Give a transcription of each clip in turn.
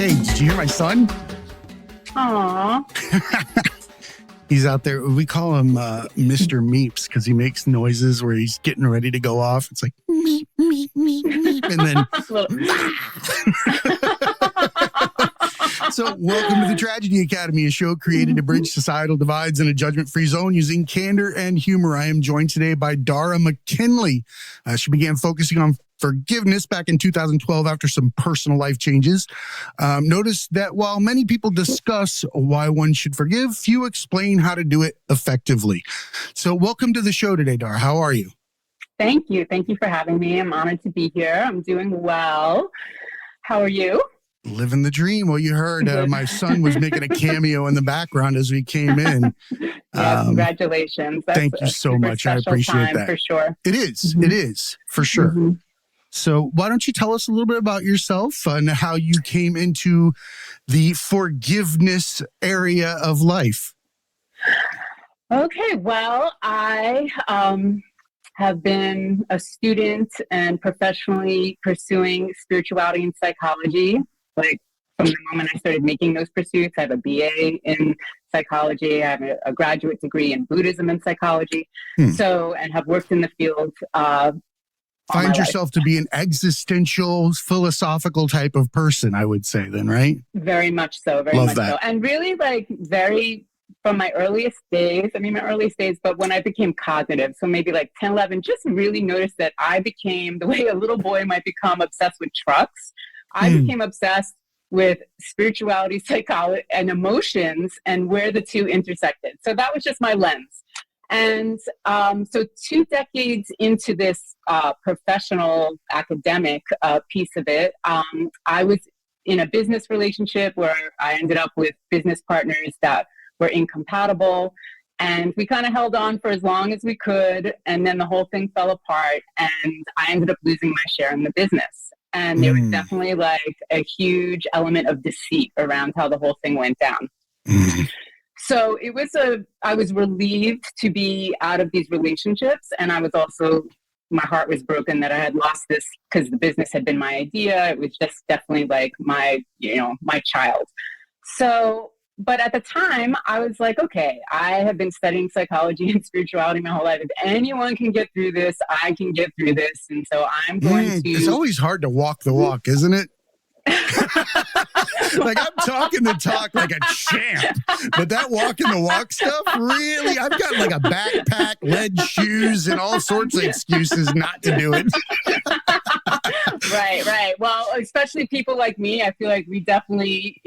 Hey, did you hear my son? Aww. He's out there. We call him Mr. Meeps because he makes noises where he's getting ready to go off. It's like meep, meep, meep, meep. And then So welcome to the Tragedy Academy, a show created to bridge societal divides in a judgment-free zone using candor and humor. I am joined today by Dara McKinley. She began focusing on forgiveness back in 2012 after some personal life changes. Notice that while many people discuss why one should forgive, few explain how to do it effectively. So welcome to the show today, Dara. How are you? Thank you. Thank you for having me. I'm honored to be here. I'm doing well. How are you? Living the dream. Well, you heard my son was making a cameo in the background as we came in. Yeah, congratulations. That's thank you so much. I appreciate that. For sure. It is. Mm-hmm. It is, for sure. Mm-hmm. So why don't you tell us a little bit about yourself and how you came into the forgiveness area of life? Okay. Well, I have been a student and professionally pursuing spirituality and psychology. Like from the moment I started making those pursuits, I have a BA in psychology. I have a graduate degree in Buddhism and psychology. So, and have worked in the field. Find yourself to be an existential, philosophical type of person, I would say then, right? Very much so. Very Love much that. so. And really from my earliest days, but when I became cognitive, so maybe like 10, 11, just really noticed that I became, the way a little boy might become obsessed with trucks, I became obsessed with spirituality, psychology, and emotions and where the two intersected. So that was just my lens. And so 2 decades into this professional academic piece of it, I was in a business relationship where I ended up with business partners that were incompatible. And we kind of held on for as long as we could. And then the whole thing fell apart. And I ended up losing my share in the business. And there was definitely like a huge element of deceit around how the whole thing went down. So I was relieved to be out of these relationships. And I was also, my heart was broken that I had lost this because the business had been my idea. It was just definitely like my child. So, but at the time I was like, okay, I have been studying psychology and spirituality my whole life. If anyone can get through this, I can get through this. And so I'm going to... It's always hard to walk the walk, isn't it? Like I'm talking the talk like a champ, but that walking the walk stuff, really, I've got like a backpack, lead shoes, and all sorts of excuses not to do it. Right. Well, especially people like me, I feel like we definitely,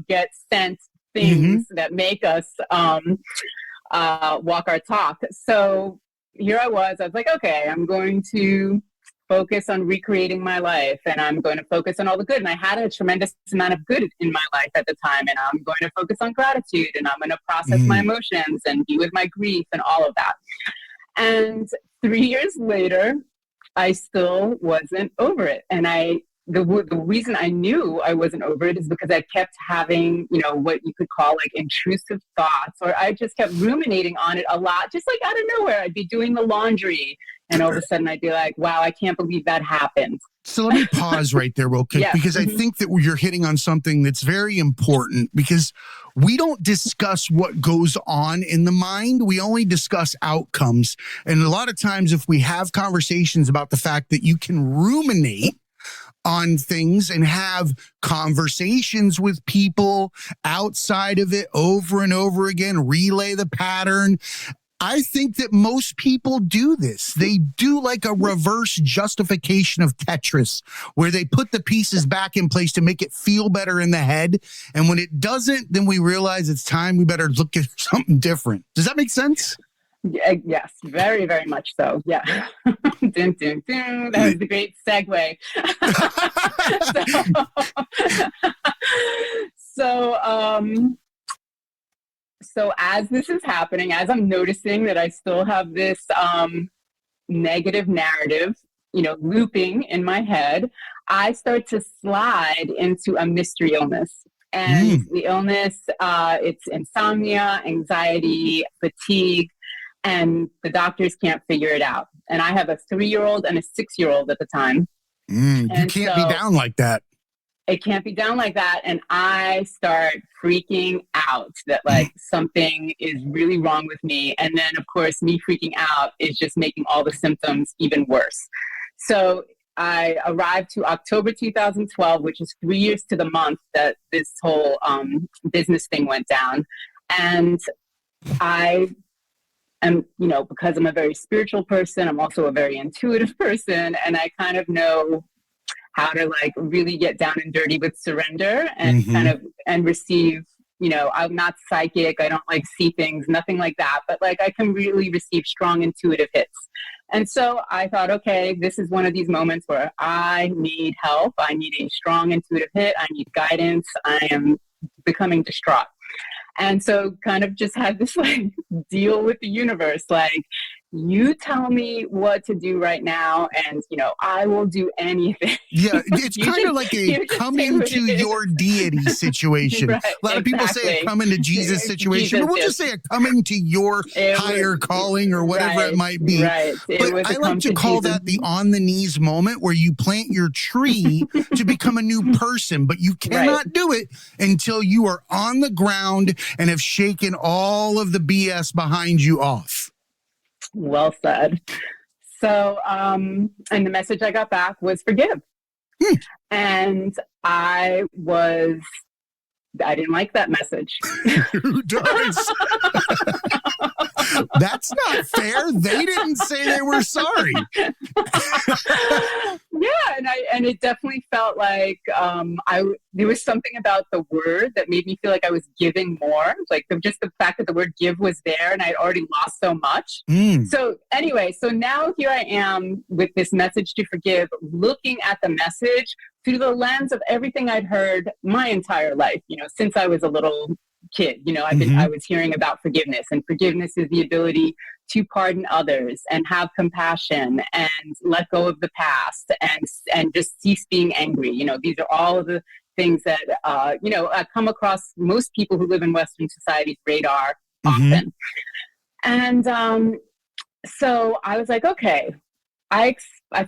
get sent things that make us walk our talk. So here I was like, okay, I'm going to focus on recreating my life and I'm going to focus on all the good. And I had a tremendous amount of good in my life at the time. And I'm going to focus on gratitude and I'm going to process my emotions and be with my grief and all of that. And 3 years later, I still wasn't over it. And the reason I knew I wasn't over it is because I kept having, what you could call like intrusive thoughts, or I just kept ruminating on it a lot, just like out of nowhere. I'd be doing the laundry and all of a sudden I'd be like, wow, I can't believe that happened. So let me pause right there real quick, because I think that you're hitting on something that's very important, because we don't discuss what goes on in the mind. We only discuss outcomes. And a lot of times if we have conversations about the fact that you can ruminate on things and have conversations with people outside of it over and over again, relay the pattern. I think that most people do this. They do like a reverse justification of Tetris, where they put the pieces back in place to make it feel better in the head. And when it doesn't, then we realize it's time we better look at something different. Does that make sense? Yes, very, very much so. Yeah. Dun, dun, dun. That was a great segue. So as this is happening, as I'm noticing that I still have this negative narrative, looping in my head, I start to slide into a mystery illness. And the illness, it's insomnia, anxiety, fatigue, and the doctors can't figure it out. And I have a 3-year-old and a 6-year-old at the time. You can't be down like that. it can't be done like that. And I start freaking out that like something is really wrong with me. And then of course, me freaking out is just making all the symptoms even worse. So I arrived to October 2012, which is 3 years to the month that this whole business thing went down. And I am, you know, because I'm a very spiritual person, I'm also a very intuitive person, and I kind of know how to like really get down and dirty with surrender and kind of and receive, you know, I'm not psychic, I don't like see things, nothing like that, but like I can really receive strong intuitive hits. And so I thought, okay, this is one of these moments where I need help. I need a strong intuitive hit. I need guidance. I am becoming distraught. And so kind of just had this like deal with the universe, like, you tell me what to do right now, and, you know, I will do anything. Yeah, it's kind of like a coming to your deity situation. Right, a lot of people say a coming to Jesus situation, but we'll just say a coming to your higher calling or whatever it might be. Right. But I like to call that the on the knees moment where you plant your tree to become a new person, but you cannot do it until you are on the ground and have shaken all of the BS behind you off. Well said. So, and the message I got back was forgive. And I didn't like that message. Who does? That's not fair. They didn't say they were sorry. Yeah, and it definitely felt like there was something about the word that made me feel like I was giving more. Like just the fact that the word give was there, and I'd already lost so much. So anyway, so now here I am with this message to forgive, looking at the message through the lens of everything I'd heard my entire life, you know, since I was a little kid. You know, I was hearing about forgiveness, and forgiveness is the ability to pardon others and have compassion and let go of the past and just cease being angry. You know, these are all of the things that you know, come across most people who live in Western society's radar often. And so I was like, okay, I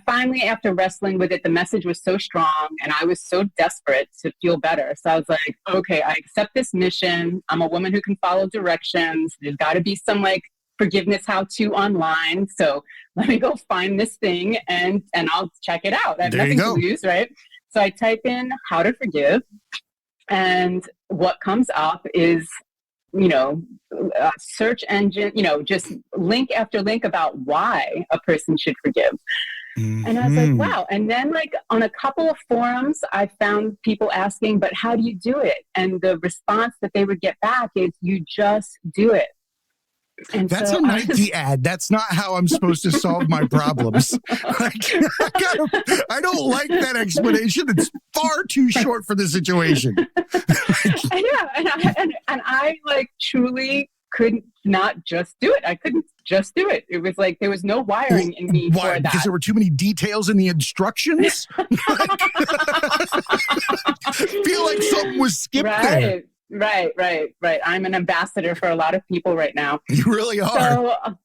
finally, after wrestling with it, the message was so strong and I was so desperate to feel better. So I was like, okay, I accept this mission. I'm a woman who can follow directions. There's got to be some like forgiveness how-to online. So let me go find this thing and I'll check it out. I have nothing to lose, right? So I type in how to forgive, and what comes up is, you know, search engine, you know, just link after link about why a person should forgive. And I was like, wow. And then like on a couple of forums, I found people asking, but how do you do it? And the response that they would get back is, you just do it. And that's a Nike ad. That's not how I'm supposed to solve my problems. I don't like that explanation. It's far too short for the situation. And I like truly could not just do it. I couldn't just do it. It was like there was no wiring in me for that. Because there were too many details in the instructions? Feel like something was skipped there. Right. I'm an ambassador for a lot of people right now. You really are.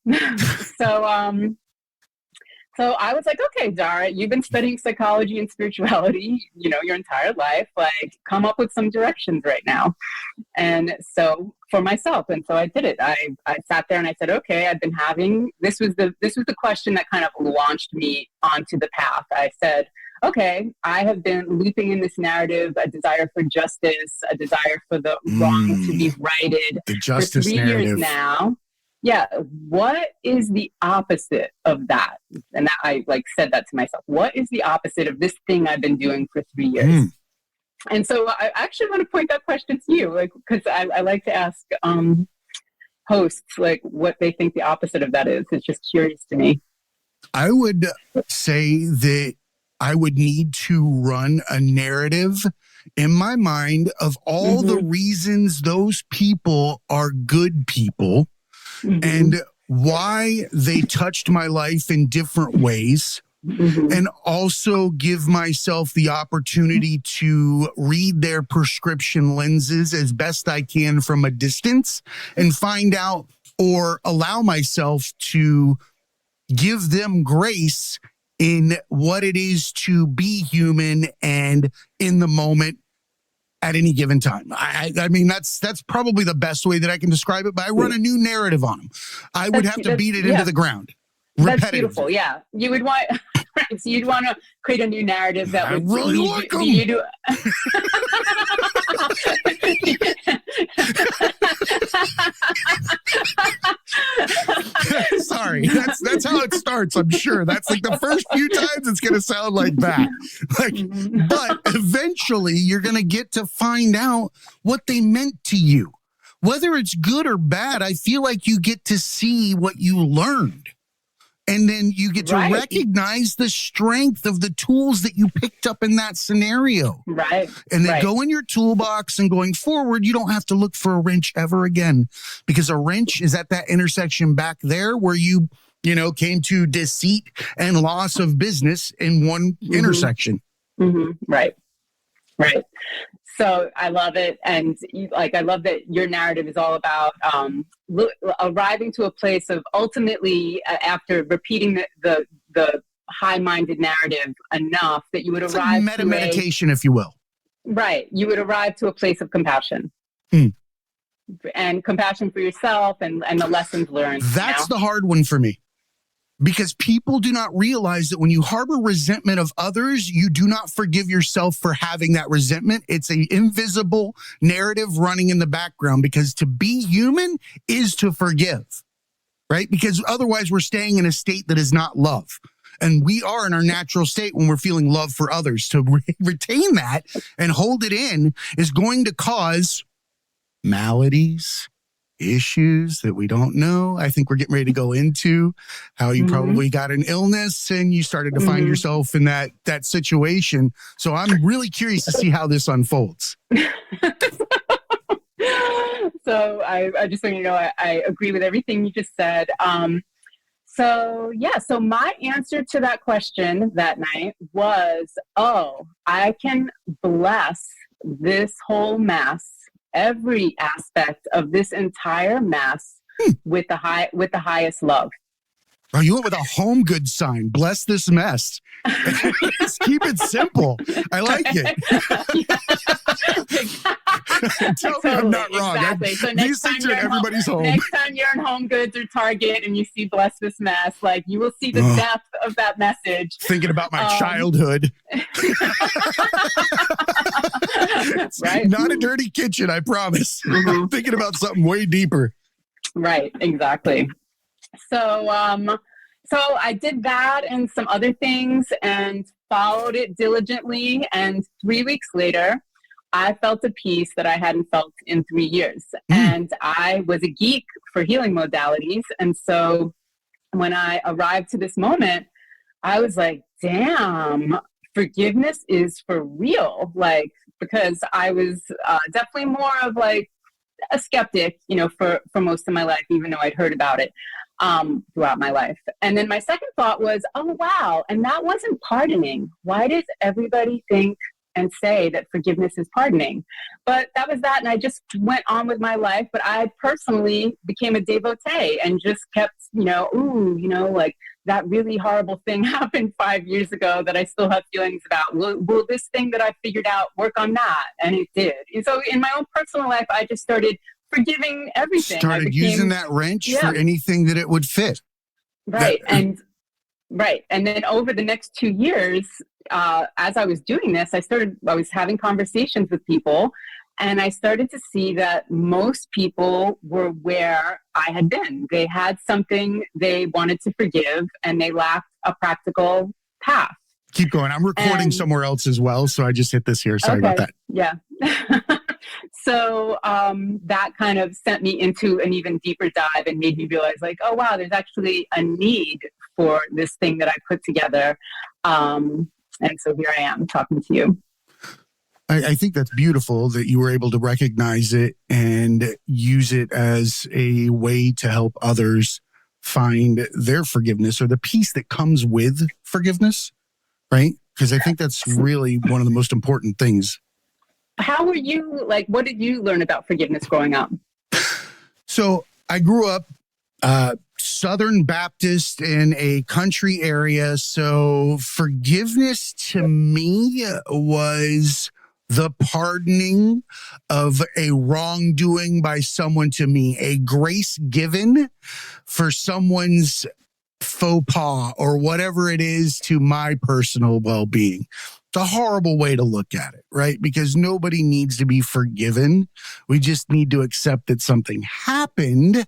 So I was like, okay, Dara, you've been studying psychology and spirituality, you know, your entire life. Like, come up with some directions right now. And so for myself, and so I did it. I sat there and I said, okay, I've been having this was the question that kind of launched me onto the path. I said, okay, I have been looping in this narrative, a desire for justice, a desire for the wrong to be righted the justice for 3 narrative. years now. Yeah, what is the opposite of that? And I like said that to myself. What is the opposite of this thing I've been doing for 3 years? And so I actually want to point that question to you, like, because I like to ask hosts like what they think the opposite of that is. It's just curious to me. I would say that I would need to run a narrative in my mind of all the reasons those people are good people and why they touched my life in different ways. And also give myself the opportunity to read their prescription lenses as best I can from a distance and find out or allow myself to give them grace in what it is to be human and in the moment at any given time. I mean, that's probably the best way that I can describe it, but I run a new narrative on them. I would have to beat it into the ground. That's beautiful. Yeah. You would want, right, so you'd want to create a new narrative that would really like them. Sorry, that's how it starts. I'm sure that's like the first few times it's going to sound like that. But eventually you're going to get to find out what they meant to you, whether it's good or bad. I feel like you get to see what you learned. And then you get to recognize the strength of the tools that you picked up in that scenario. Right. And then go in your toolbox, and going forward, you don't have to look for a wrench ever again, because a wrench is at that intersection back there where you came to deceit and loss of business in one intersection. Right. So I love it. And I love that your narrative is all about arriving to a place of ultimately, after repeating the high-minded narrative enough, that you would arrive to meditation, if you will. Right. You would arrive to a place of compassion. And compassion for yourself and the lessons learned. That's the hard one for me. Because people do not realize that when you harbor resentment of others, you do not forgive yourself for having that resentment. It's an invisible narrative running in the background, because to be human is to forgive, right? Because otherwise we're staying in a state that is not love. And we are in our natural state when we're feeling love for others. To retain that and hold it in is going to cause maladies, issues that we don't know. I think we're getting ready to go into how you probably got an illness and you started to find yourself in that situation. So I'm really curious to see how this unfolds. So I just want you to know I agree with everything you just said. So my answer to that question that night was, I can bless this whole mess, every aspect of this entire mess, with the highest love. Oh, you went with a home goods sign. Bless this mess. Let's keep it simple. I like it. Tell me I'm not wrong. Exactly. So these things are in everybody's home. Next time you're in Home Goods or Target and you see bless this mess, you will see the depth of that message. Thinking about my childhood. Right. Not a dirty kitchen, I promise. I'm thinking about something way deeper. Right, exactly. So I did that and some other things and followed it diligently. And 3 weeks later, I felt a peace that I hadn't felt in 3 years. And I was a geek for healing modalities. And so when I arrived to this moment, I was like, damn, forgiveness is for real. Because I was definitely more of a skeptic, for most of my life, even though I'd heard about it throughout my life. And then my second thought was, oh, wow. And that wasn't pardoning. Why does everybody think and say that forgiveness is pardoning? But that was that. And I just went on with my life. But I personally became a devotee and just kept, that really horrible thing happened 5 years ago that I still have feelings about. Will this thing that I figured out work on that? And it did. And so in my own personal life, I just started forgiving everything. Started using that wrench for anything that it would fit. Right. And then over the next 2 years, as I was doing this, I was having conversations with people, and I started to see that most people were where I had been. They had something they wanted to forgive, and they lacked a practical path. Keep going. I'm recording somewhere else as well, so I just hit this here. Sorry about that. Yeah. So that kind of sent me into an even deeper dive and made me realize, oh, wow, there's actually a need for this thing that I put together. And so here I am talking to you. I think that's beautiful that you were able to recognize it and use it as a way to help others find their forgiveness or the peace that comes with forgiveness, right? Because I think that's really one of the most important things. How were you, what did you learn about forgiveness growing up? So I grew up Southern Baptist in a country area. So forgiveness to me was the pardoning of a wrongdoing by someone to me, a grace given for someone's faux pas or whatever it is to my personal well-being. It's a horrible way to look at it, right? Because nobody needs to be forgiven. We just need to accept that something happened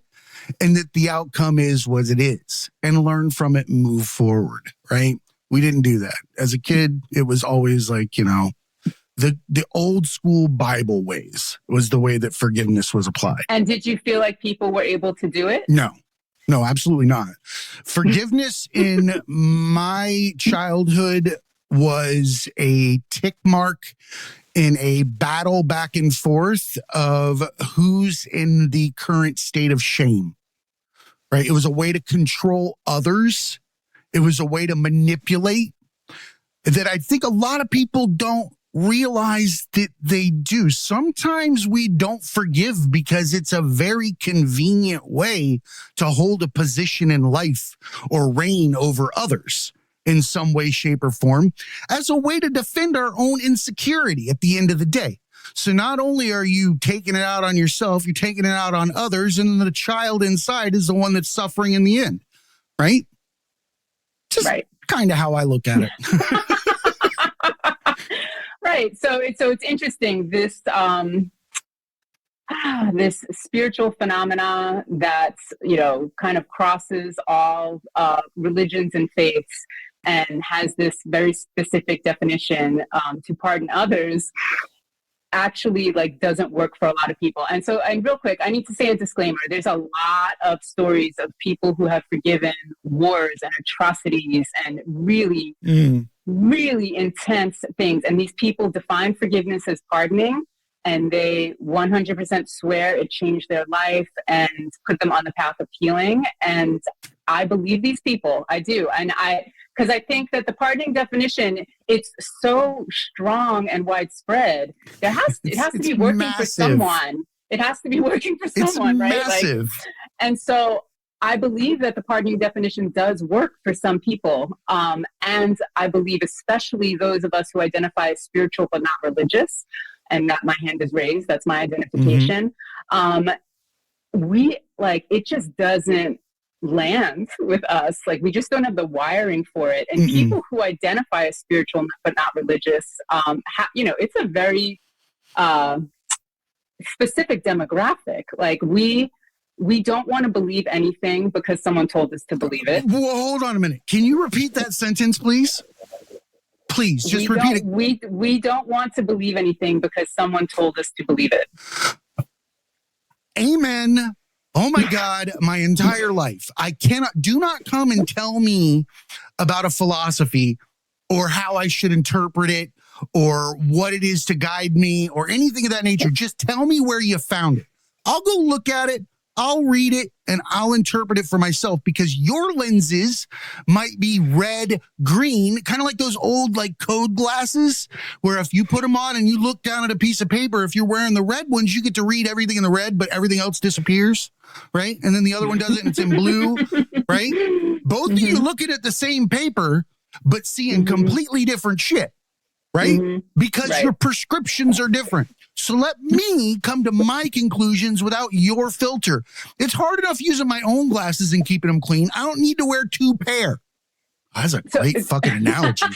and that the outcome is what it is and learn from it and move forward, right? We didn't do that. As a kid, it was always like, you know, the old school Bible ways was the way that forgiveness was applied. And did you feel like people were able to do it? No, absolutely not. Forgiveness in my childhood was a tick mark in a battle back and forth of who's in the current state of shame, right? It was a way to control others. It was a way to manipulate that I think a lot of people don't realize that they do. Sometimes we don't forgive because it's a very convenient way to hold a position in life or reign over others in some way, shape, or form as a way to defend our own insecurity at the end of the day. So not only are you taking it out on yourself, you're taking it out on others, and the child inside is the one that's suffering in the end, right? Just kind of how I look at it. Right. So it's interesting, this this spiritual phenomena that's, you know, kind of crosses all religions and faiths and has this very specific definition to pardon others, actually like doesn't work for a lot of people. And real quick, I need to say a disclaimer. There's a lot of stories of people who have forgiven wars and atrocities and really intense things. And these people define forgiveness as pardoning, and they 100% swear it changed their life and put them on the path of healing. And I believe these people. I do. And because I think that the pardoning definition, it's so strong and widespread. It has to be working massive. For someone. It has to be working for someone, right? Massive. And so I believe that the pardoning definition does work for some people. And I believe especially those of us who identify as spiritual but not religious, and that my hand is raised, that's my identification. It just doesn't land with us. Like, we just don't have the wiring for it. And people who identify as spiritual but not religious, it's a very specific demographic. Like, we don't want to believe anything because someone told us to believe it. Well, hold on a minute. Can you repeat that sentence, please? Please, just repeat it. We don't want to believe anything because someone told us to believe it. Amen. Oh my God, my entire life. Do not come and tell me about a philosophy or how I should interpret it or what it is to guide me or anything of that nature. Just tell me where you found it. I'll go look at it. I'll read it and I'll interpret it for myself, because your lenses might be red, green, kind of like those old like code glasses where if you put them on and you look down at a piece of paper, if you're wearing the red ones, you get to read everything in the red, but everything else disappears, right? And then the other one does it and it's in blue, right? Both of you looking at the same paper, but seeing completely different shit, right? Because your prescriptions are different. So let me come to my conclusions without your filter. It's hard enough using my own glasses and keeping them clean. I don't need to wear two pair. That's a great fucking analogy.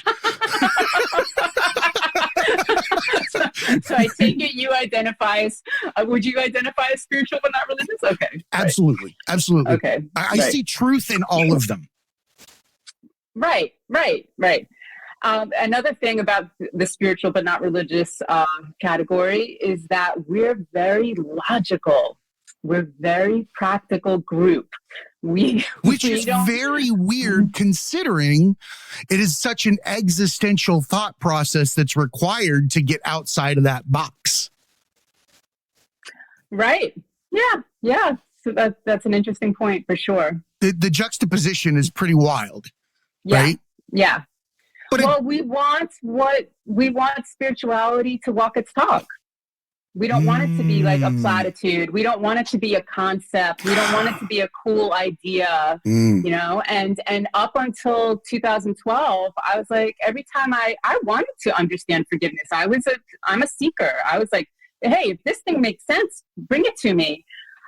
So I take it you identify as, would you identify as spiritual but not religious? Okay. Absolutely. Absolutely. Okay. I see truth in all of them. Right. Another thing about the spiritual but not religious category is that we're very logical. We're very practical group. Which is very weird considering it is such an existential thought process that's required to get outside of that box. Right. Yeah. So that's an interesting point for sure. The juxtaposition is pretty wild. Right? Yeah. But we want spirituality to walk its talk. We don't want it to be like a platitude. We don't want it to be a concept. We don't want it to be a cool idea, you know? And up until 2012, I was like, every time I wanted to understand forgiveness, I'm a seeker. I was like, hey, if this thing makes sense, bring it to me.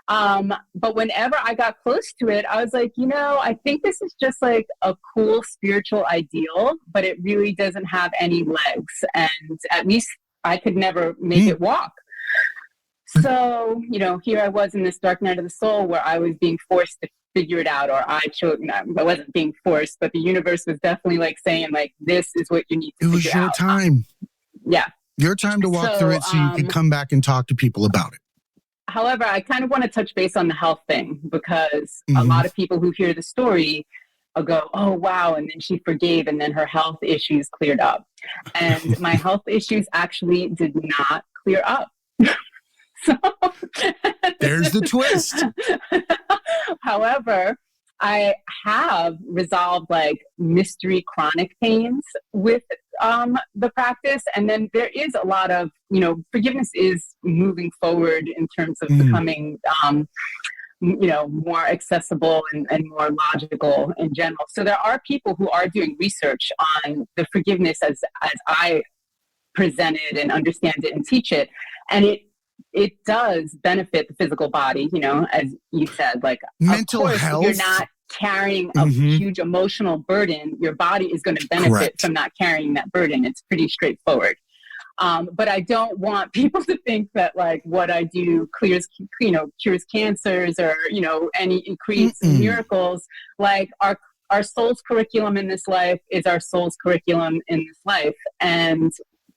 But whenever I got close to it, I was like, you know, I think this is just like a cool spiritual ideal, but it really doesn't have any legs. And at least I could never make it walk. So, you know, here I was in this dark night of the soul where I was being forced to figure it out, or I chose, I wasn't being forced, but the universe was definitely like saying, like, this is what you need to figure out. It was your time. Yeah. Your time to walk through it so you could come back and talk to people about it. However, I kind of want to touch base on the health thing, because a lot of people who hear the story go, oh, wow, and then she forgave, and then her health issues cleared up. And my health issues actually did not clear up. So there's the twist. However, I have resolved like mystery chronic pains with the practice. And then there is a lot of, you know, forgiveness is moving forward in terms of becoming, you know, more accessible and more logical in general. So there are people who are doing research on the forgiveness as I present it and understand it and teach it. And it does benefit the physical body, you know, as you said, like mental health. You're not carrying a huge emotional burden. Your body is going to benefit from not carrying that burden. It's pretty straightforward. But I don't want people to think that like what I do cures cancers or, you know, creates miracles. Like our soul's curriculum in this life is our soul's curriculum in this life. And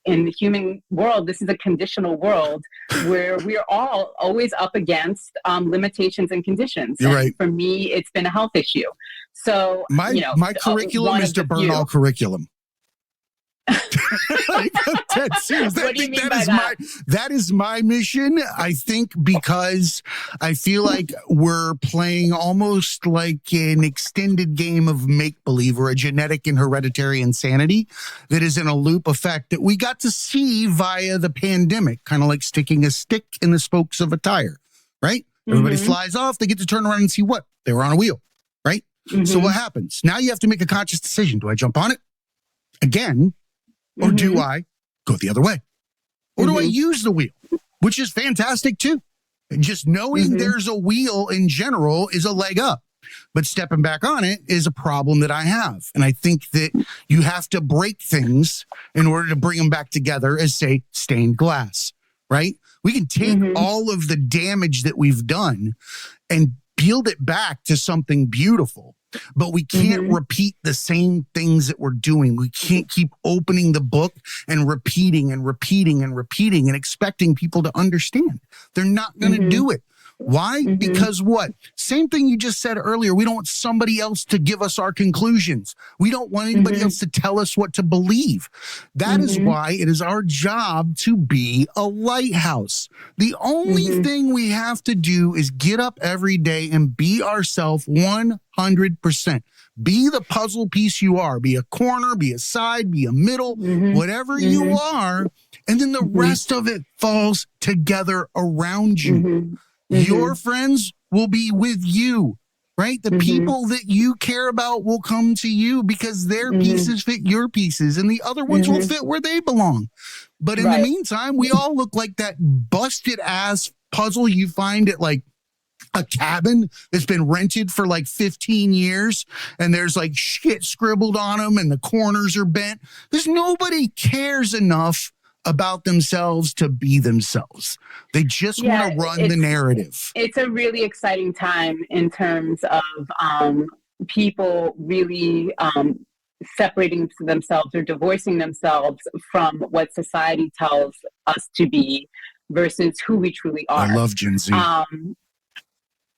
in the human world, this is a conditional world where we are all always up against limitations and conditions. You're and right. For me, it's been a health issue. So my curriculum is to burn all curriculum. Like, that is my mission. I think because I feel like we're playing almost like an extended game of make-believe or a genetic and hereditary insanity that is in a loop effect that we got to see via the pandemic, kind of like sticking a stick in the spokes of a tire, right? Everybody flies off. They get to turn around and see what? They were on a wheel, right? So what happens? Now you have to make a conscious decision. Do I jump on it again? Or do I go the other way? Or do I use the wheel, which is fantastic too. And just knowing there's a wheel in general is a leg up. But stepping back on it is a problem that I have. And I think that you have to break things in order to bring them back together as, say, stained glass, right? We can take all of the damage that we've done and build it back to something beautiful. But we can't repeat the same things that we're doing. We can't keep opening the book and repeating and repeating and repeating and expecting people to understand. They're not going to do it. Why? Because what? Same thing you just said earlier. We don't want somebody else to give us our conclusions. We don't want anybody else to tell us what to believe. That is why it is our job to be a lighthouse. The only thing we have to do is get up every day and be ourselves 100%. Be the puzzle piece you are. Be a corner, be a side, be a middle, whatever you are. And then the rest of it falls together around you. Your friends will be with you, right? The people that you care about will come to you because their pieces fit your pieces and the other ones will fit where they belong. But in the meantime, we all look like that busted ass puzzle you find at like a cabin that's been rented for like 15 years and there's like shit scribbled on them and the corners are bent. There's nobody cares enough about themselves to be themselves. They just want to run the narrative. It's a really exciting time in terms of people really separating themselves or divorcing themselves from what society tells us to be versus who we truly are. I love Gen Z.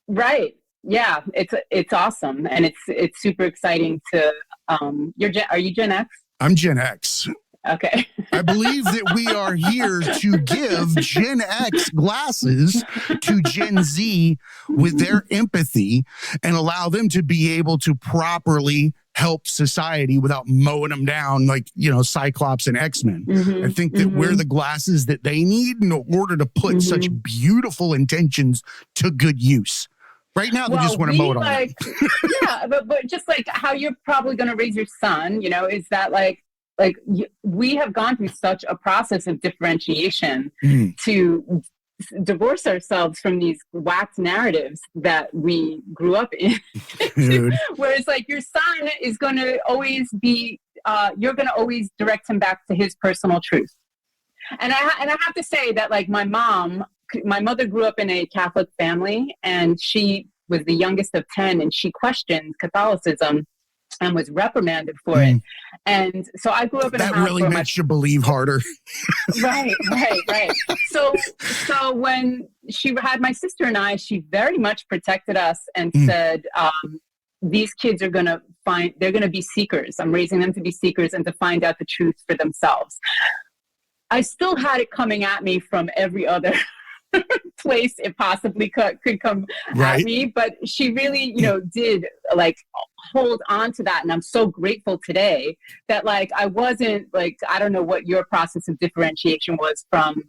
Right. Yeah. It's awesome. And it's super exciting to, are you Gen X? I'm Gen X. Okay. I believe that we are here to give Gen X glasses to Gen Z with their empathy and allow them to be able to properly help society without mowing them down like, Cyclops and X-Men. I think that we're the glasses that they need in order to put such beautiful intentions to good use. Right now, they just want to mow it on. Yeah, but just like how you're probably going to raise your son, is that we have gone through such a process of differentiation to divorce ourselves from these wax narratives that we grew up in. Whereas like your son is going to always be, you're going to always direct him back to his personal truth. And I have to say that like my mother grew up in a Catholic family, and she was the youngest of 10, and she questioned Catholicism and was reprimanded for it. And so I grew up in a house that really makes you believe harder. Right. So when she had my sister and I, she very much protected us and said, these kids are they're going to be seekers. I'm raising them to be seekers and to find out the truth for themselves. I still had it coming at me from every other place it possibly could come at me, but she really did like hold on to that, and I'm so grateful today that like I wasn't like, I don't know what your process of differentiation was from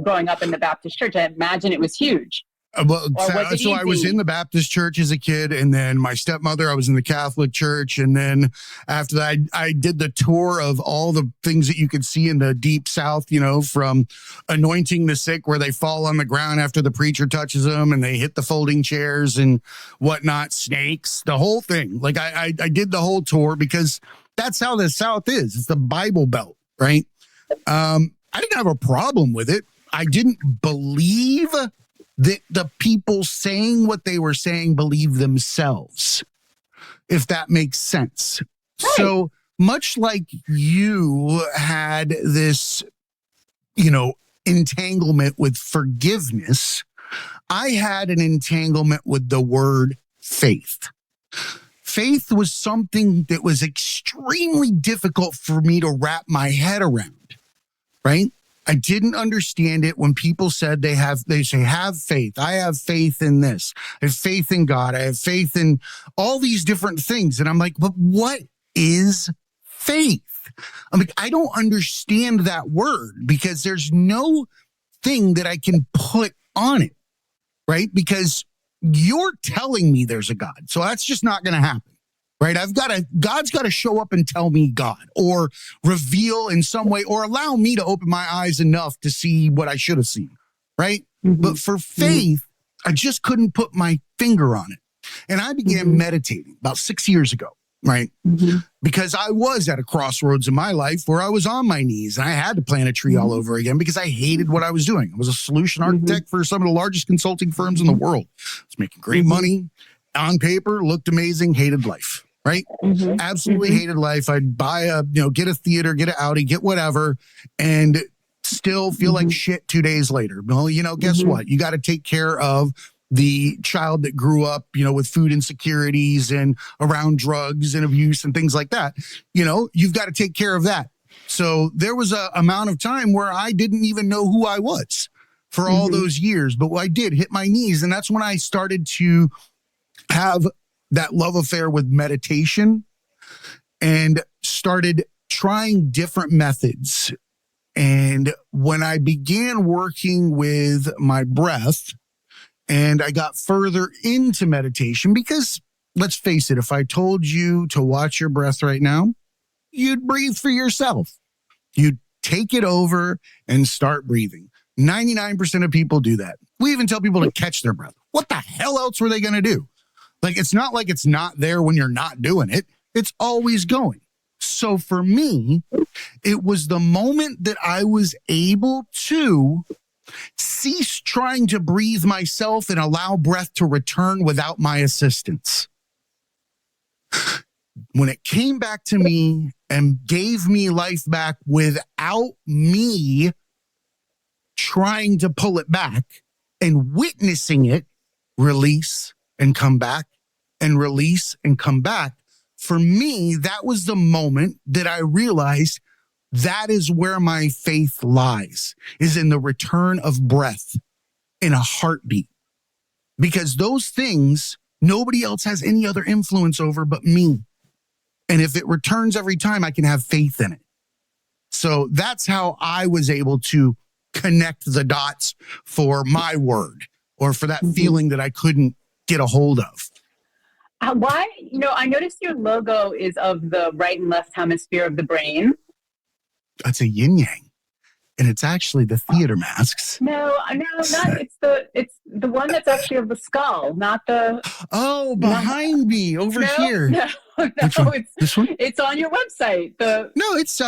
growing up in the Baptist church. I imagine it was huge. So I was in the Baptist church as a kid, and then my stepmother, I was in the Catholic church. And then after that, I did the tour of all the things that you could see in the deep South, from anointing the sick where they fall on the ground after the preacher touches them and they hit the folding chairs and whatnot, snakes, the whole thing. Like I did the whole tour because that's how the South is. It's the Bible Belt, right? I didn't have a problem with it. I didn't believe that the people saying what they were saying believe themselves, if that makes sense. Right. So much like you had this, entanglement with forgiveness, I had an entanglement with the word faith. Faith was something that was extremely difficult for me to wrap my head around, right? I didn't understand it when people said they say, have faith. I have faith in this. I have faith in God. I have faith in all these different things. And I'm like, but what is faith? I'm like, I don't understand that word because there's no thing that I can put on it, right? Because you're telling me there's a God. So that's just not going to happen. Right? God's got to show up and tell me God, or reveal in some way, or allow me to open my eyes enough to see what I should have seen. Right? But for faith, I just couldn't put my finger on it. And I began meditating about 6 years ago. Right? Because I was at a crossroads in my life where I was on my knees and I had to plant a tree all over again because I hated what I was doing. I was a solution architect for some of the largest consulting firms in the world. I was making great money on paper, looked amazing, hated life. Right? Absolutely hated life. I'd buy get a theater, get an Audi, get whatever, and still feel like shit 2 days later. Well, guess what? You got to take care of the child that grew up, with food insecurities and around drugs and abuse and things like that. You've got to take care of that. So there was a amount of time where I didn't even know who I was for all those years. But what I did hit my knees. And that's when I started to have that love affair with meditation and started trying different methods. And when I began working with my breath and I got further into meditation, because let's face it, if I told you to watch your breath right now, you'd breathe for yourself. You'd take it over and start breathing. 99% of people do that. We even tell people to catch their breath. What the hell else were they going to do? Like it's not there when you're not doing it. It's always going. So for me, it was the moment that I was able to cease trying to breathe myself and allow breath to return without my assistance. When it came back to me and gave me life back without me trying to pull it back and witnessing it release and come back and release and come back. For me, that was the moment that I realized, That is where my faith lies, is in the return of breath in a heartbeat. Because those things, nobody else has any other influence over but me. And if it returns every time, I can have faith in it. So that's how I was able to connect the dots for my word, or for that feeling that I couldn't get a hold of. Why? I noticed your logo is of the right and left hemisphere of the brain. It's a yin yang, and it's actually the theater masks. No, not. It's the one that's actually of the skull, not the. Oh, behind me over here. No, Which one? it's this one. It's on your website. No, it's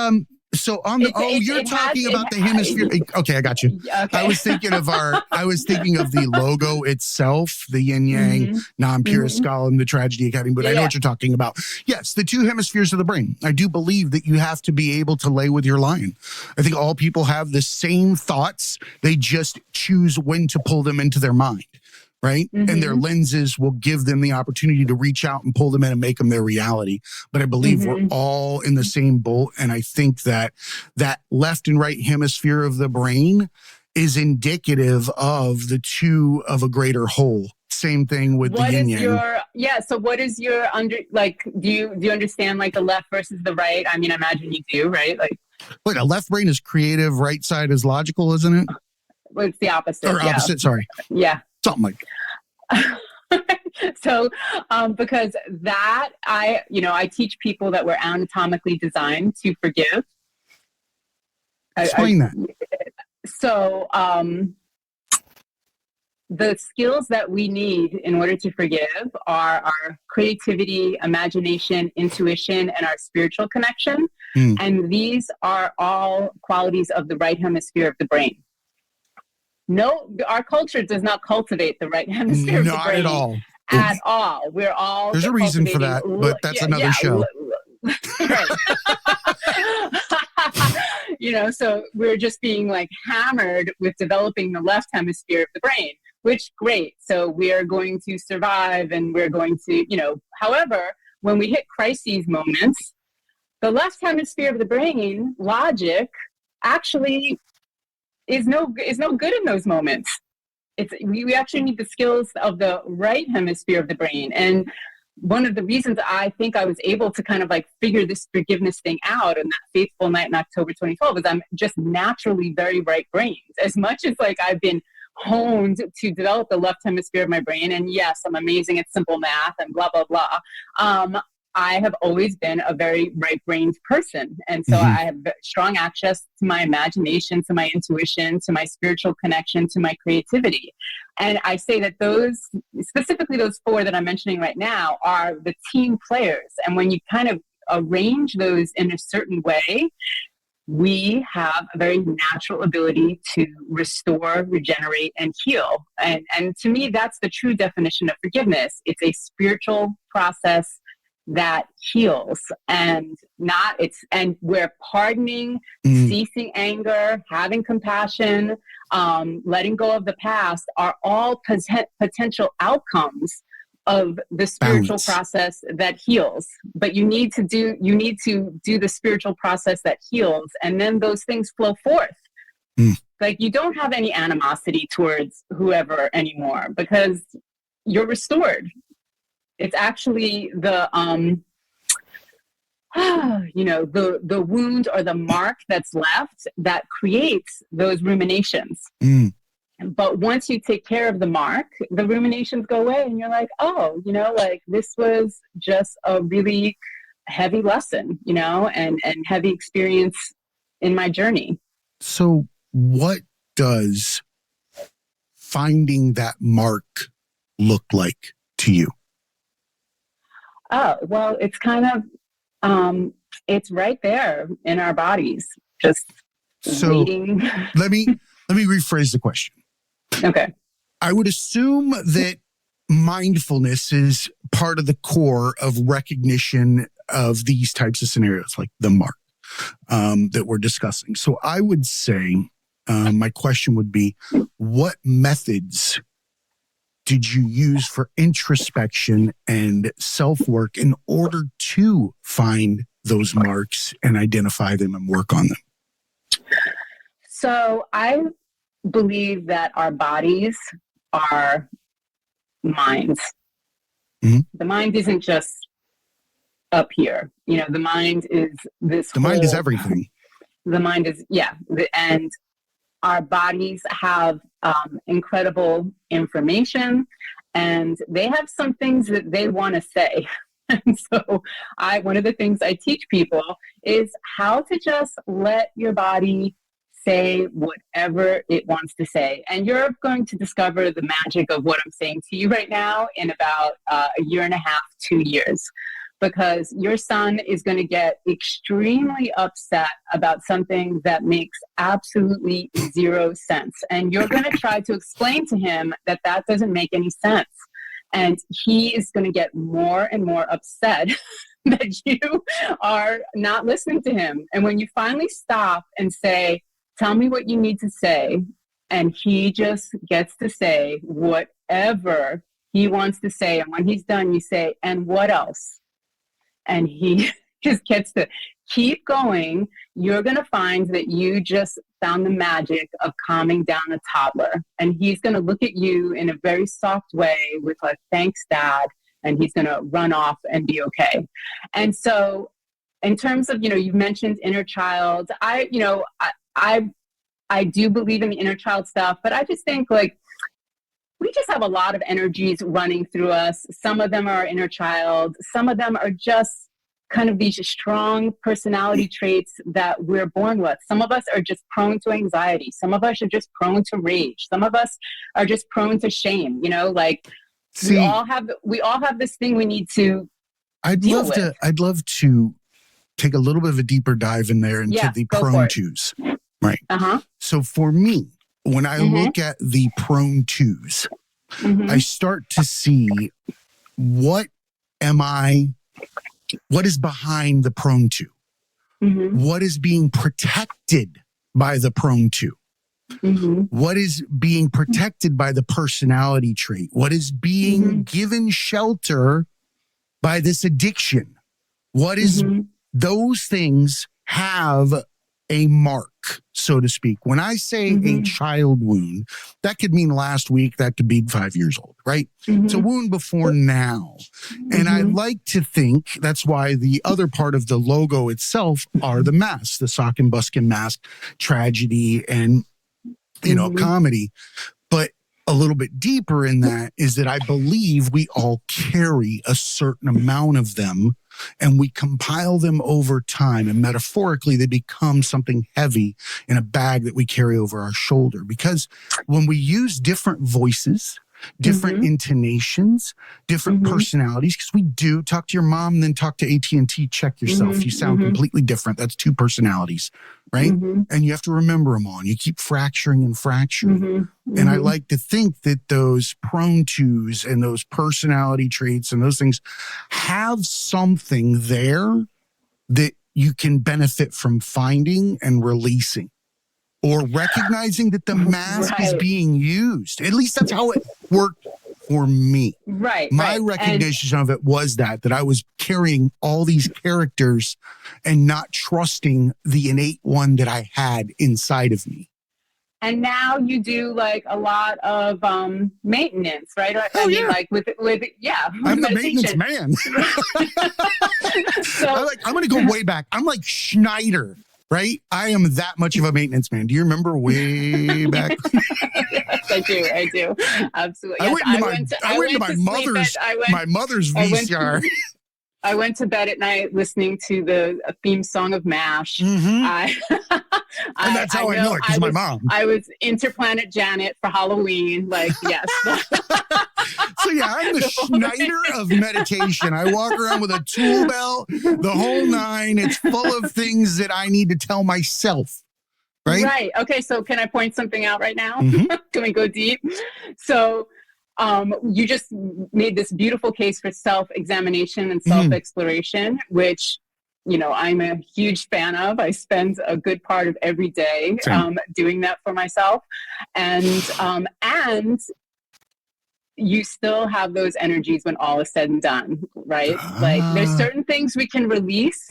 So on the you're talking about the hemisphere. Okay, I got you. Okay. I was thinking of the logo itself, the yin yang, non-purist skull, and the tragedy academy. But I know what you're talking about. Yes, the two hemispheres of the brain. I do believe that you have to be able to lay with your lion. I think all people have the same thoughts. They just choose when to pull them into their mind. Right. And their lenses will give them the opportunity to reach out and pull them in and make them their reality. But I believe we're all in the same boat. And I think that left and right hemisphere of the brain is indicative of the two of a greater whole. Same thing with the yin yang. So what is your do you understand like the left versus the right? I mean, I imagine you do, right? Wait, a left brain is creative, right side is logical, isn't it? Well, it's the opposite. Or opposite, sorry. Yeah. Something like that. So, because that, I teach people that we're anatomically designed to forgive. Explain that. So, the skills that we need in order to forgive are our creativity, imagination, intuition, and our spiritual connection. And these are all qualities of the right hemisphere of the brain. No, our culture does not cultivate the right hemisphere of the brain. Not at all. At all. We're all. There's a reason for that, but that's another show. Right. So we're just being hammered with developing the left hemisphere of the brain, which great. So we are going to survive and we're going to, however, when we hit crises moments, the left hemisphere of the brain, logic, actually is no good in those moments. We actually need the skills of the right hemisphere of the brain. And one of the reasons I think I was able to kind of figure this forgiveness thing out on that fateful night in October 2012 is I'm just naturally very right brained. As much as I've been honed to develop the left hemisphere of my brain, and yes, I'm amazing at simple math and blah, blah, blah. I have always been a very right-brained person. And so I have strong access to my imagination, to my intuition, to my spiritual connection, to my creativity. And I say that specifically those four that I'm mentioning right now, are the team players. And when you kind of arrange those in a certain way, we have a very natural ability to restore, regenerate, and heal. And to me, that's the true definition of forgiveness. It's a spiritual process that heals, and we're pardoning, ceasing anger, having compassion, letting go of the past are all potential outcomes of the spiritual process that heals. But you need to do the spiritual process that heals, and then those things flow forth. You don't have any animosity towards whoever anymore because you're restored. It's actually the wound or the mark that's left that creates those ruminations. But once you take care of the mark, the ruminations go away, and you're like, oh, this was just a really heavy lesson, and heavy experience in my journey. So what does finding that mark look like to you? Oh, well, it's kind of, it's right there in our bodies, just waiting. Let me rephrase the question. Okay. I would assume that mindfulness is part of the core of recognition of these types of scenarios, like the mark that we're discussing. So I would say, my question would be, what methods did you use for introspection and self-work in order to find those marks and identify them and work on them? So I believe that our bodies are minds. Mm-hmm. The mind isn't just up here. The mind is this. The mind is everything. The mind is, and our bodies have incredible information, and they have some things that they want to say. And so one of the things I teach people is how to just let your body say whatever it wants to say. And you're going to discover the magic of what I'm saying to you right now in about a year and a half, 2 years. Because your son is going to get extremely upset about something that makes absolutely zero sense. And you're going to try to explain to him that doesn't make any sense. And he is going to get more and more upset that you are not listening to him. And when you finally stop and say, tell me what you need to say, and he just gets to say whatever he wants to say. And when he's done, you say, and what else? And he just gets to keep going. You're going to find that you just found the magic of calming down a toddler. And he's going to look at you in a very soft way with like, thanks, Dad. And he's going to run off and be okay. And so in terms of, you've mentioned inner child, I do believe in the inner child stuff, but I just think like, we just have a lot of energies running through us. Some of them are our inner child. Some of them are just kind of these strong personality traits that we're born with. Some of us are just prone to anxiety. Some of us are just prone to rage. Some of us are just prone to shame. We all have this thing we need to deal with. I'd love to take a little bit of a deeper dive in there into the prone tos. Right. Uh-huh. So for me, when I look at the prone twos, I start to see what is behind the prone two? What is being protected by the prone two? What is being protected by the personality trait? What is being given shelter by this addiction? What is those things have a mark, so to speak. When I say a child wound, that could mean last week, that could be 5 years old, right? It's a wound before now. And I like to think that's why the other part of the logo itself are the masks, the sock and buskin mask, tragedy and, comedy. But a little bit deeper in that is that I believe we all carry a certain amount of them, and we compile them over time, and metaphorically they become something heavy in a bag that we carry over our shoulder. Because when we use different voices, different intonations, different personalities, because we do talk to your mom, then talk to AT&T, check yourself. You sound completely different. That's two personalities, right? And you have to remember them all. And you keep fracturing and fracturing. And I like to think that those prone twos and those personality traits and those things have something there that you can benefit from finding and releasing, or recognizing that the mask is being used. At least that's how it worked for me. My recognition of it was that I was carrying all these characters and not trusting the innate one that I had inside of me. And now you do like a lot of maintenance, right? I mean, like with I'm the maintenance man. So I'm going to go way back. I'm like Schneider. Right? I am that much of a maintenance man. Do you remember way back? Yes, I do. Absolutely. Yes, I went to my mother's VCR. I went to bed at night listening to the theme song of MASH. And that's how I know it, because my mom. I was Interplanet Janet for Halloween. Like, yes. So yeah, I'm the Schneider of meditation. I walk around with a tool belt, the whole nine. It's full of things that I need to tell myself. Right? Okay, so can I point something out right now? Can we go deep? So you just made this beautiful case for self-examination and self-exploration, which, I'm a huge fan of. I spend a good part of every day doing that for myself. And you still have those energies when all is said and done, right? Like there's certain things we can release,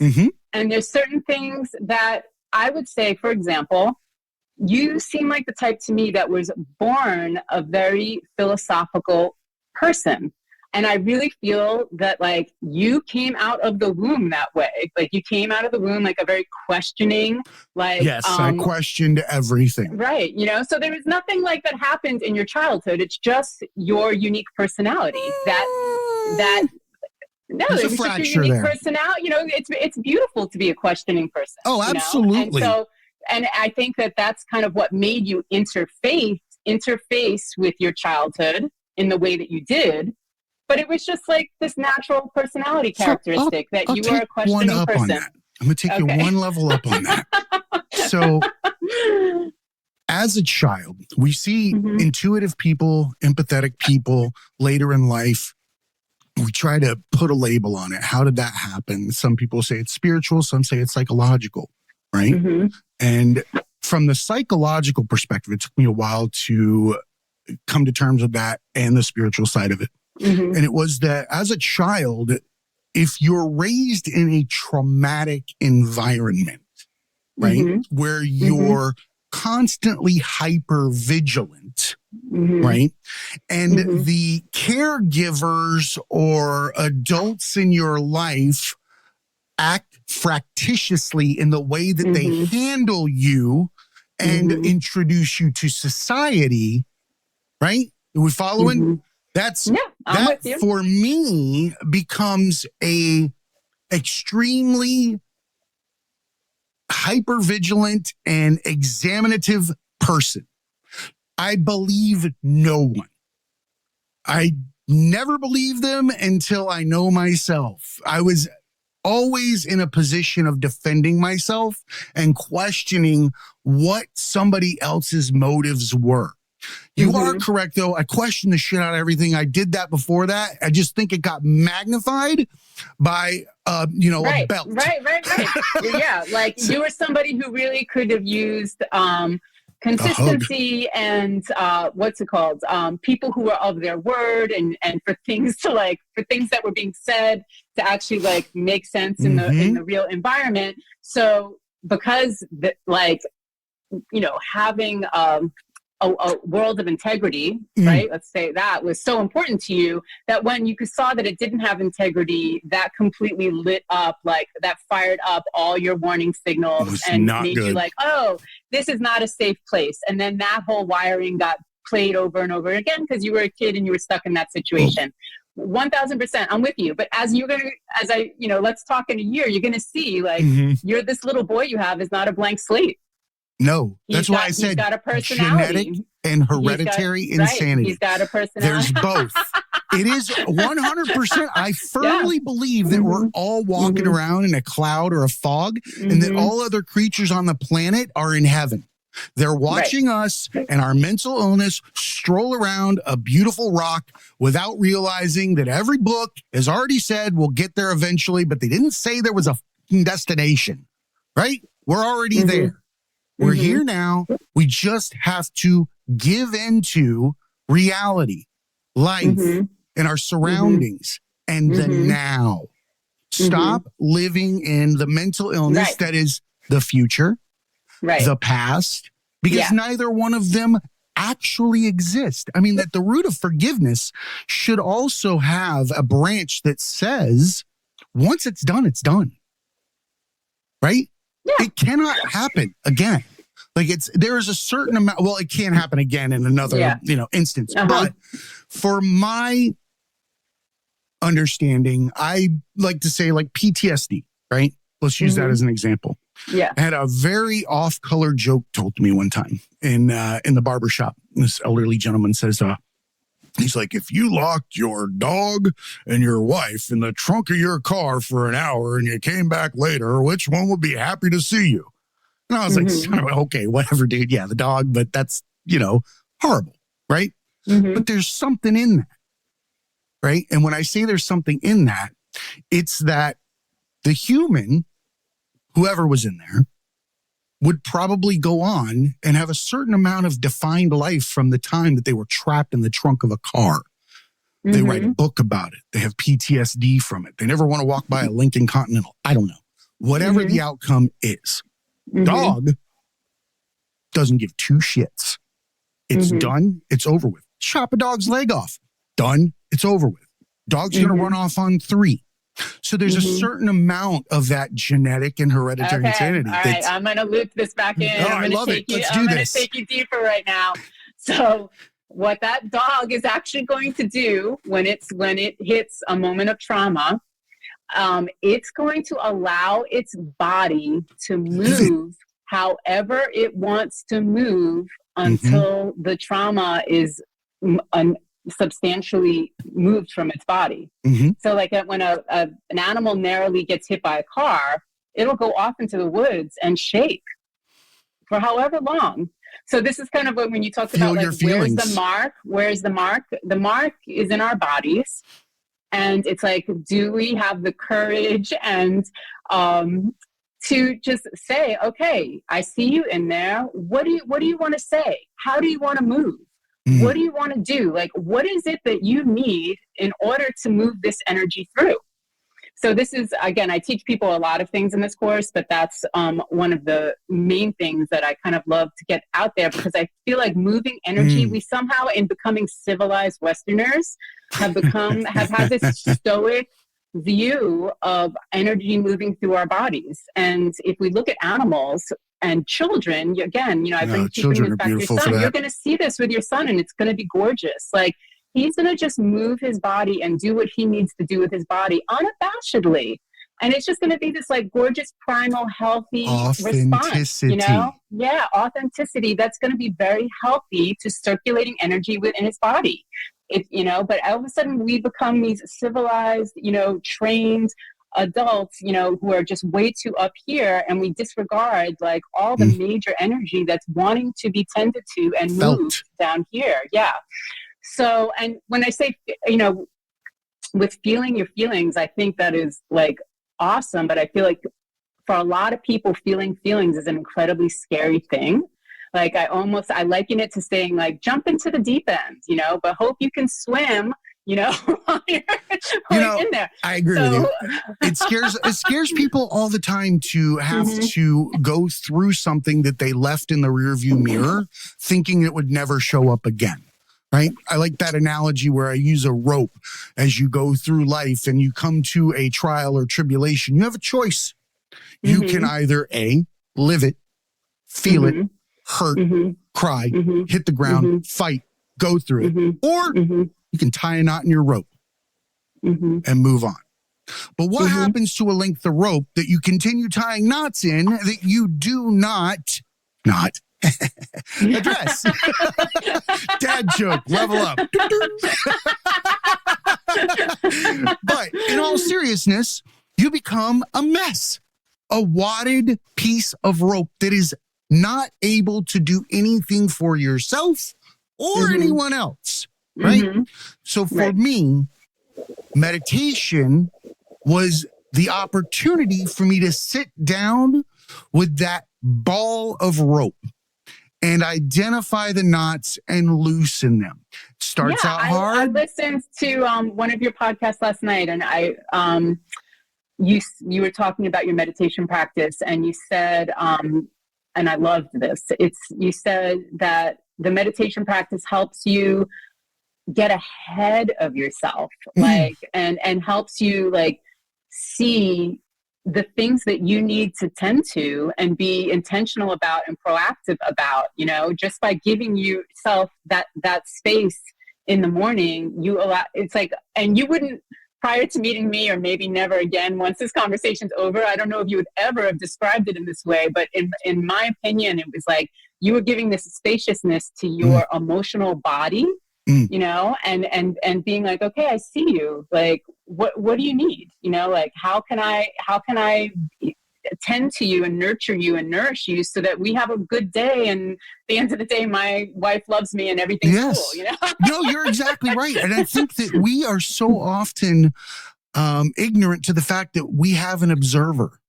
and there's certain things that I would say, for example, you seem like the type to me that was born a very philosophical person. And I really feel that like you came out of the womb that way. Like you came out of the womb like a very questioning, like yes, I questioned everything. Right. You know, so there was nothing like that happened in your childhood. It's just your unique personality that no, there's it's a just fracture your unique there. personality. You know, it's beautiful to be a questioning person. Oh, absolutely. You know? And I think that that's kind of what made you interface with your childhood in the way that you did. But it was just like this natural personality characteristic that you were a questioning person. I'm going to take you one level up on that. So as a child, we see intuitive people, empathetic people later in life. We try to put a label on it. How did that happen? Some people say it's spiritual. Some say it's psychological, right? And from the psychological perspective, it took me a while to come to terms with that and the spiritual side of it. And it was that as a child, if you're raised in a traumatic environment, right, where you're constantly hyper vigilant, right, and the caregivers or adults in your life act fractitiously in the way that they handle you and introduce you to society, right? Are we following? That for me becomes a extremely hypervigilant and examinative person. I believe no one. I never believe them until I know myself. I was always in a position of defending myself and questioning what somebody else's motives were. You are correct, though. I question the shit out of everything. I did that before that. I just think it got magnified by, a belt. Right. Yeah, like you were somebody who really could have used consistency and what's it called? People who are of their word and for things that were being said to actually like make sense in the real environment. So because having a world of integrity, right? Let's say that was so important to you that when you saw that it didn't have integrity, that completely lit up, like that fired up all your warning signals and made you like, oh, this is not a safe place. And then that whole wiring got played over and over again because you were a kid and you were stuck in that situation. 1000%, I'm with you. But let's talk in a year, you're going to see like you're this little boy you have is not a blank slate. No, that's why I said he's got a personality. Genetic and hereditary insanity. Right. He's got a personality. There's both. It is 100%. I firmly believe that we're all walking around in a cloud or a fog and that all other creatures on the planet are in heaven. They're watching us and our mental illness stroll around a beautiful rock without realizing that every book has already said we'll get there eventually, but they didn't say there was a destination, right? We're already there. We're here now. We just have to give into reality, life, and our surroundings, and the now. Stop living in the mental illness that is the future, the past, because neither one of them actually exist. I mean, that the root of forgiveness should also have a branch that says, once it's done, right? Yeah. It cannot happen again. Like there is a certain amount. Well, it can't happen again in another, instance. But for my understanding, I like to say like PTSD, right? Let's use that as an example. Yeah. I had a very off-color joke told to me one time in the barbershop. This elderly gentleman says, he's like, if you locked your dog and your wife in the trunk of your car for an hour and you came back later, which one would be happy to see you? And I was like, okay, whatever, dude. Yeah, the dog, but that's, horrible, right? But there's something in that, right? And when I say there's something in that, it's that the human, whoever was in there, would probably go on and have a certain amount of defined life from the time that they were trapped in the trunk of a car. They write a book about it. They have PTSD from it. They never want to walk by a Lincoln Continental. I don't know. Whatever the outcome is. Dog doesn't give two shits. It's done. It's over with. Chop a dog's leg off. Done. It's over with. Dog's going to run off on 3. So there's a certain amount of that genetic and hereditary insanity. All right, I'm going to loop this back in. Oh, I love it. Let's do this. I'm going to take you deeper right now. So what that dog is actually going to do when it hits a moment of trauma, it's going to allow its body to move however it wants to move until the trauma is substantially moved from its body. So like when an animal narrowly gets hit by a car, it'll go off into the woods and shake for however long. So this is kind of when you talk about like, where's the mark? Where's the mark? The mark is in our bodies. And it's like, do we have the courage and to just say, okay, I see you in there. What do you want to say? How do you want to move? What do you want to do? Like, what is it that you need in order to move this energy through? So this is, again, I teach people a lot of things in this course, but that's one of the main things that I kind of love to get out there, because I feel like moving energy, we somehow, in becoming civilized Westerners, have had this stoic view of energy moving through our bodies. And if we look at animals and children, again, I bring children back to your son. You're going to see this with your son, and it's going to be gorgeous. Like, he's going to just move his body and do what he needs to do with his body unabashedly. And it's just going to be this like gorgeous, primal, healthy response, Yeah, authenticity. That's going to be very healthy to circulating energy within his body. But all of a sudden we become these civilized, trained adults, who are just way too up here, and we disregard like all the major energy that's wanting to be tended to and moved down here. Yeah. So, and when I say, with feeling your feelings, I think that is like awesome. But I feel like for a lot of people, feeling feelings is an incredibly scary thing. Like I liken it to saying like, jump into the deep end, but hope you can swim, while you're in there. I agree with you. It scares people all the time to have to go through something that they left in the rearview mirror, thinking it would never show up again. Right? I like that analogy where I use a rope as you go through life and you come to a trial or tribulation. You have a choice. You can either A, live it, feel it, hurt, cry, hit the ground, fight, go through it, or you can tie a knot in your rope and move on. But what happens to a length of rope that you continue tying knots in that you do not address? Dad joke, level up. But in all seriousness, you become a mess. A wadded piece of rope that is not able to do anything for yourself or anyone else, right? So for me, meditation was the opportunity for me to sit down with that ball of rope and identify the knots and loosen them. Starts out hard. I listened to one of your podcasts last night, and you were talking about your meditation practice, and you said, and I loved this. You said that the meditation practice helps you get ahead of yourself, like, and helps you like see the things that you need to tend to and be intentional about and proactive about, just by giving yourself that space in the morning. It's like, and you wouldn't, prior to meeting me, or maybe never again, once this conversation's over, I don't know if you would ever have described it in this way, but in my opinion, it was like you were giving this spaciousness to your emotional body, and being like, okay, I see you. Like, what do you need? Like, how can I tend to you and nurture you and nourish you so that we have a good day, and at the end of the day my wife loves me and everything's cool. No, you're exactly right. And I think that we are so often ignorant to the fact that we have an observer.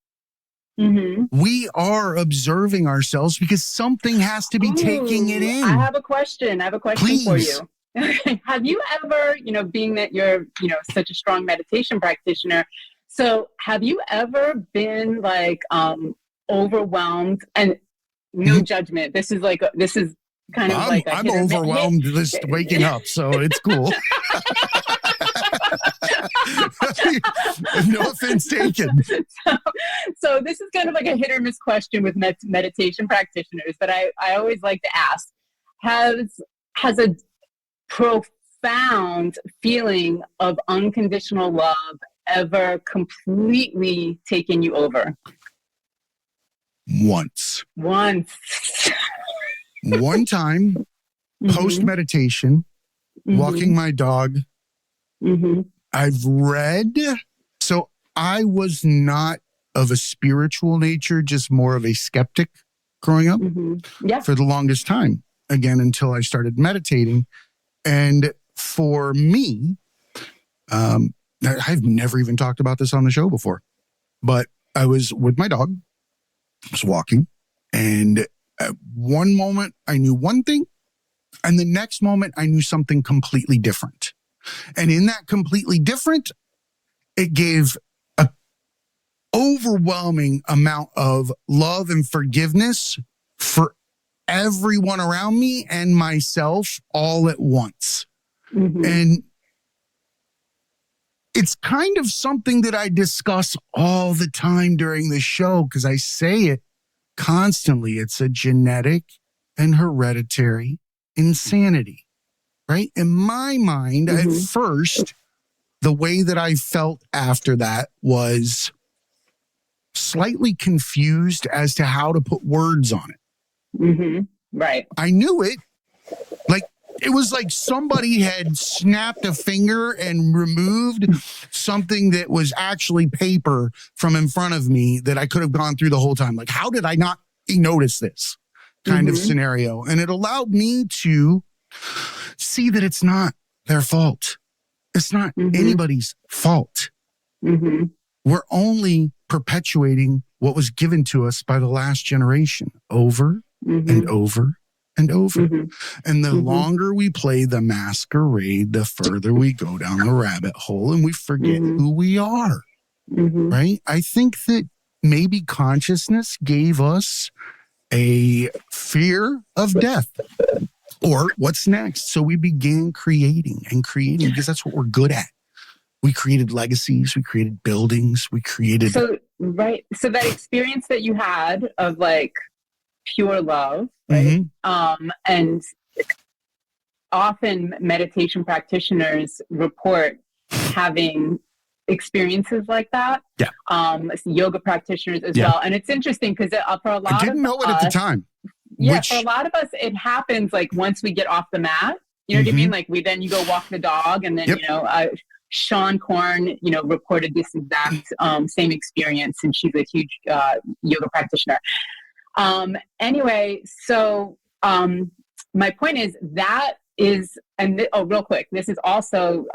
We are observing ourselves because something has to be taking it in. I have a question Please. for you. Have you ever, being that you're, such a strong meditation practitioner, so have you ever been like overwhelmed, and no judgment? This is kind of like a I'm overwhelmed just waking up, so it's cool. No offense taken. So this is kind of like a hit or miss question with meditation practitioners, but I always like to ask, has a profound feeling of unconditional love ever completely taken you over? Once. One time, post meditation, walking my dog. I've read, so I was not of a spiritual nature, just more of a skeptic growing up for the longest time, again, until I started meditating. And for me, I've never even talked about this on the show before, but I was with my dog, I was walking, and at one moment I knew one thing, and the next moment I knew something completely different. And in that completely different, it gave an overwhelming amount of love and forgiveness for everyone around me and myself all at once. And it's kind of something that I discuss all the time during the show because I say it constantly. It's a genetic and hereditary insanity. Right? In my mind, at first, the way that I felt after that was slightly confused as to how to put words on it. Right. I knew it. It was like somebody had snapped a finger and removed something that was actually paper from in front of me that I could have gone through the whole time. Like, how did I not notice this kind of scenario? And it allowed me to see that it's not their fault. It's not anybody's fault. We're only perpetuating what was given to us by the last generation over and over and over. And the longer we play the masquerade, the further we go down the rabbit hole and we forget who we are. Right? I think that maybe consciousness gave us a fear of death. Or what's next? So we began creating because that's what we're good at. We created legacies, we created buildings, we created. So that experience that you had of like pure love, right? And often meditation practitioners report having experiences like that. Yoga practitioners as well. And it's interesting because for a lot of us, I didn't know it at the time. For a lot of us, it happens like once we get off the mat. You know what I mean? Like you go walk the dog, and then Sean Korn, reported this exact same experience, and she's a huge yoga practitioner. Anyway, so my point is that is, and real quick, this is also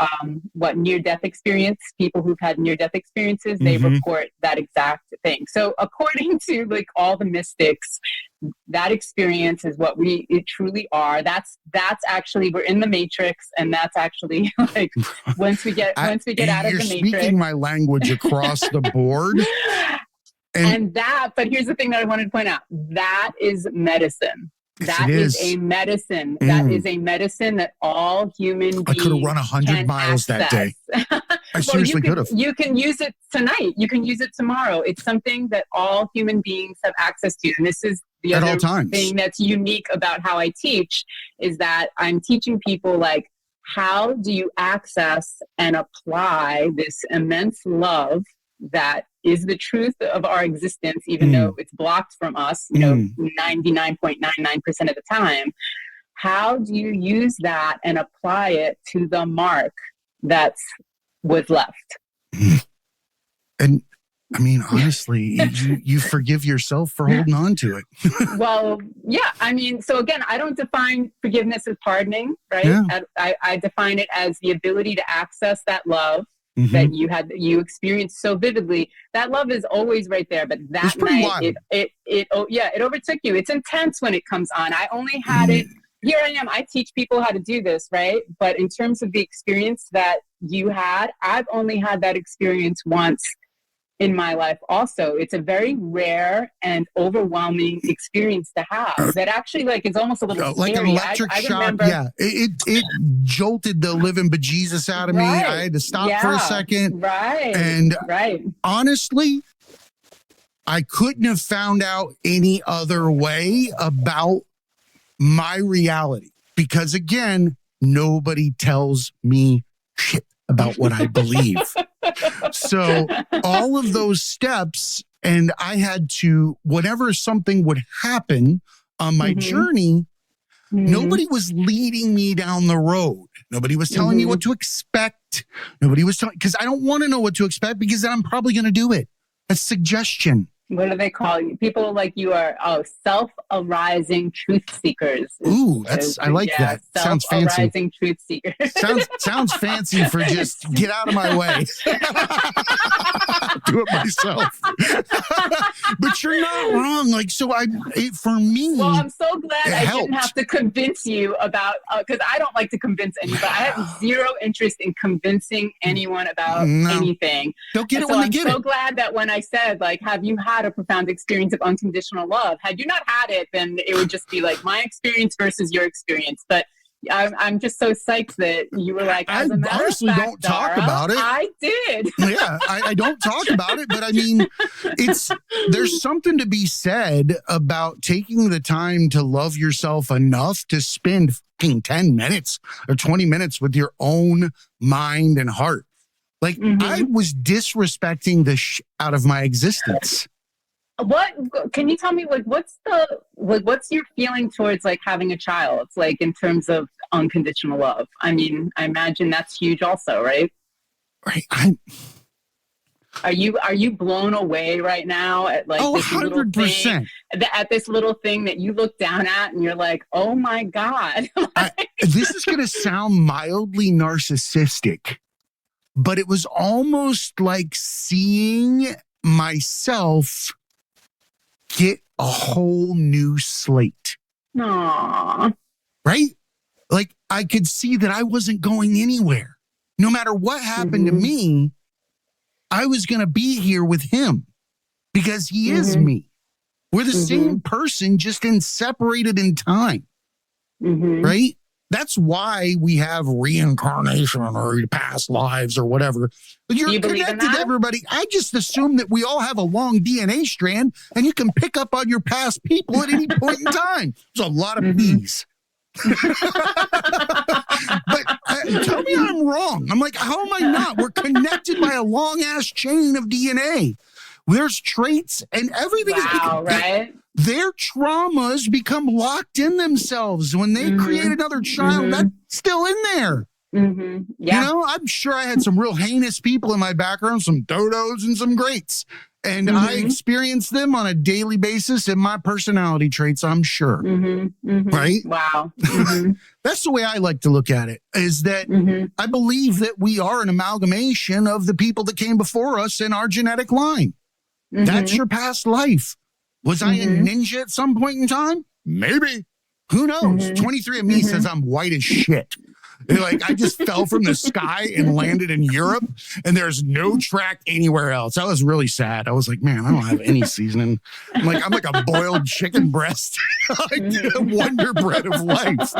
what near-death experience, people who've had near-death experiences, they report that exact thing. So according to like all the mystics, that experience is what we truly are. That's actually, we're in the matrix, and that's actually like once we get out of the matrix. You're speaking my language across the board. But here's the thing that I wanted to point out. That is medicine. That is a medicine. That is a medicine that all human beings. I could have run 100 miles access. that day. I seriously could have. You can use it tonight. You can use it tomorrow. It's something that all human beings have access to. And this is the other thing that's unique about how I teach, is that I'm teaching people like, how do you access and apply this immense love that is the truth of our existence, even though it's blocked from us, 99.99% of the time. How do you use that and apply it to the mark that's was left? And I mean, honestly, you forgive yourself for holding on to it. Well, yeah. I mean, so again, I don't define forgiveness as pardoning, right? Yeah. I define it as the ability to access that love that you experienced so vividly. That love is always right there, but that night it overtook you. It's intense when it comes on. I only had it here I am. I teach people how to do this, right? But in terms of the experience that you had, I've only had that experience once in my life also. It's a very rare and overwhelming experience to have that actually like it's almost a little like scary. an electric I shock. remember, Yeah. It jolted the living bejesus out of me. I had to stop for a second. Right. And right. honestly, I couldn't have found out any other way about my reality because again, nobody tells me shit about what I believe. So all of those steps, and I had to, whenever something would happen on my journey, nobody was leading me down the road. Nobody was telling me what to expect. Nobody was telling, because I don't want to know what to expect because then I'm probably going to do it. A suggestion. What do they call you? People like you are self-arising truth seekers. Ooh, I like that. Sounds fancy. Self-arising truth seekers. Sounds fancy for just get out of my way. Do it myself. But you're not wrong. Like, so for me. Well, I'm so glad I didn't have to convince you about, because I don't like to convince anybody. I have zero interest in convincing anyone about anything. They'll get it when they get it. I'm so glad that when I said, like, have you had a profound experience of unconditional love? Had you not had it, then it would just be like my experience versus your experience. But I'm just so psyched that you were like, I honestly don't talk about it. I did. Yeah, I don't talk about it, but I mean, there's something to be said about taking the time to love yourself enough to spend 10 minutes or 20 minutes with your own mind and heart. Like I was disrespecting the out of my existence. What can you tell me? Like, what's your feeling towards like having a child? Like in terms of unconditional love. I mean, I imagine that's huge, also, right? Right. Are you blown away right now at like this 100%. At this little thing that you look down at and you're like, oh my God. This is going to sound mildly narcissistic, but it was almost like seeing myself get a whole new slate. Aww. Right? Like I could see that I wasn't going anywhere. No matter what happened to me, I was going to be here with him because he is me. We're the same person, just separated in time. Right? That's why we have reincarnation or past lives or whatever. But you're connected to everybody. I just assume that we all have a long DNA strand and you can pick up on your past people at any point in time. There's a lot of bees. But tell me I'm wrong. I'm like, how am I not? We're connected by a long ass chain of DNA. There's traits and everything. Right? Their traumas become locked in themselves. When they create another child, that's still in there. Yeah. You know, I'm sure I had some real heinous people in my background, some dodos and some greats. And I experience them on a daily basis in my personality traits, I'm sure. Right? Wow. That's the way I like to look at it, is that I believe that we are an amalgamation of the people that came before us in our genetic line. That's your past life. Was I a ninja at some point in time? Maybe. Who knows? 23andMe says I'm white as shit. Like I just fell from the sky and landed in Europe and there's no track anywhere else. I was really sad. I was like, man, I don't have any seasoning. I'm like a boiled chicken breast, like a wonder bread of life.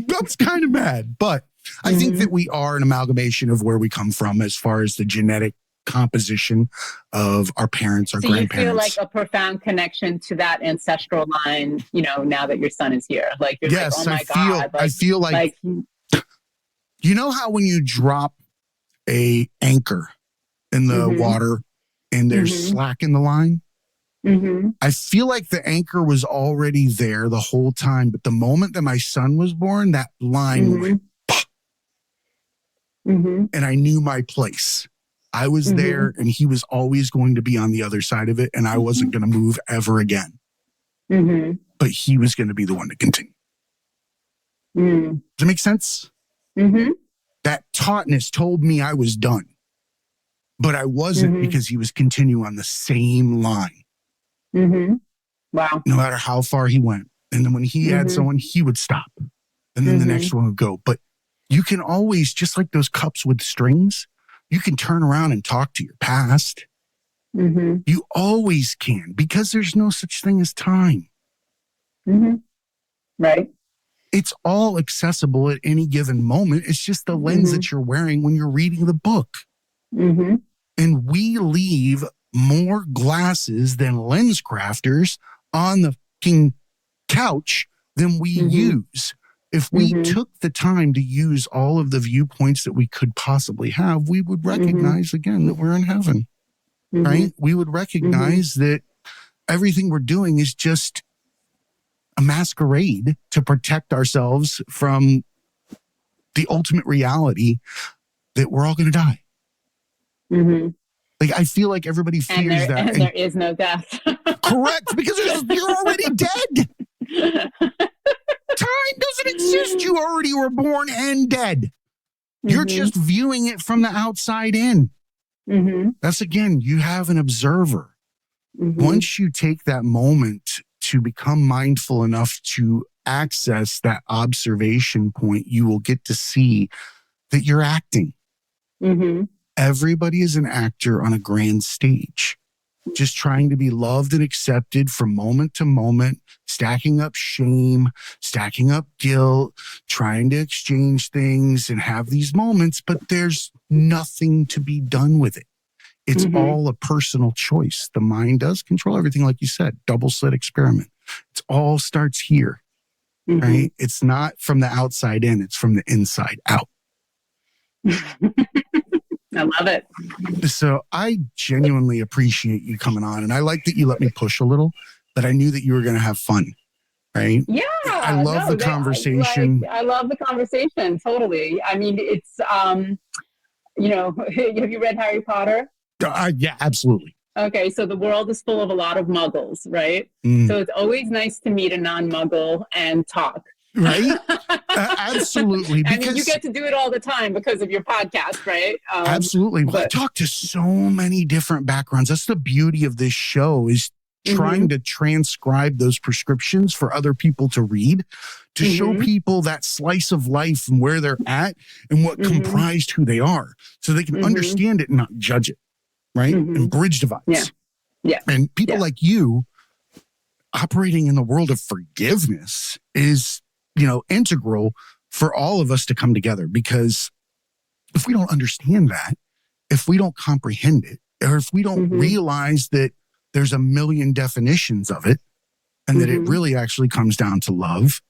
That's kind of mad. But I think that we are an amalgamation of where we come from as far as the genetic composition of our parents, our grandparents. You feel like a profound connection to that ancestral line, you know, now that your son is here. Like, you're like, oh my God. I feel like you know how when you drop a anchor in the water and there's slack in the line? I feel like the anchor was already there the whole time, but the moment that my son was born, that line went and I knew my place. I was there and he was always going to be on the other side of it and I wasn't going to move ever again. But he was going to be the one to continue. Does it make sense? That tautness told me I was done. But I wasn't because he was continuing on the same line. Wow. No matter how far he went. And then when he had someone, he would stop. and then the next one would go. But you can always, just like those cups with strings, you can turn around and talk to your past. You always can, because there's no such thing as time. Right. It's all accessible at any given moment. It's just the lens that you're wearing when you're reading the book. And we leave more glasses than lens crafters on the fucking couch than we use. If we took the time to use all of the viewpoints that we could possibly have, we would recognize again that we're in heaven, right? We would recognize that everything we're doing is just a masquerade to protect ourselves from the ultimate reality that we're all going to die. Like, I feel like everybody fears that. And there is no death. Correct, because you're already dead. Time doesn't exist. You already were born and dead. You're just viewing it from the outside in. That's, again, you have an observer. Once you take that moment to become mindful enough to access that observation point, you will get to see that you're acting. Everybody is an actor on a grand stage, just trying to be loved and accepted from moment to moment, stacking up shame, stacking up guilt, trying to exchange things and have these moments, but there's nothing to be done with it. It's all a personal choice. The mind does control everything, like you said, double slit experiment. It all starts here, right? It's not from the outside in, it's from the inside out. I love it. So I genuinely appreciate you coming on. And I like that you let me push a little, but I knew that you were going to have fun, right? Yeah. I love the conversation. I love the conversation. Totally. I mean, it's, you know, have you read Harry Potter? Yeah, absolutely. Okay. So the world is full of a lot of muggles, right? So it's always nice to meet a non-muggle and talk. Right? Absolutely. Because, I mean, you get to do it all the time because of your podcast, right? Absolutely. Well, I talk to so many different backgrounds. That's the beauty of this show, is trying to transcribe those prescriptions for other people to read, to show people that slice of life and where they're at and what comprised who they are, so they can understand it and not judge it, right? And bridge divides. Yeah. And people like you operating in the world of forgiveness is, you know, integral for all of us to come together. Because if we don't understand that, if we don't comprehend it, or if we don't realize that there's a million definitions of it, and that it really actually comes down to love,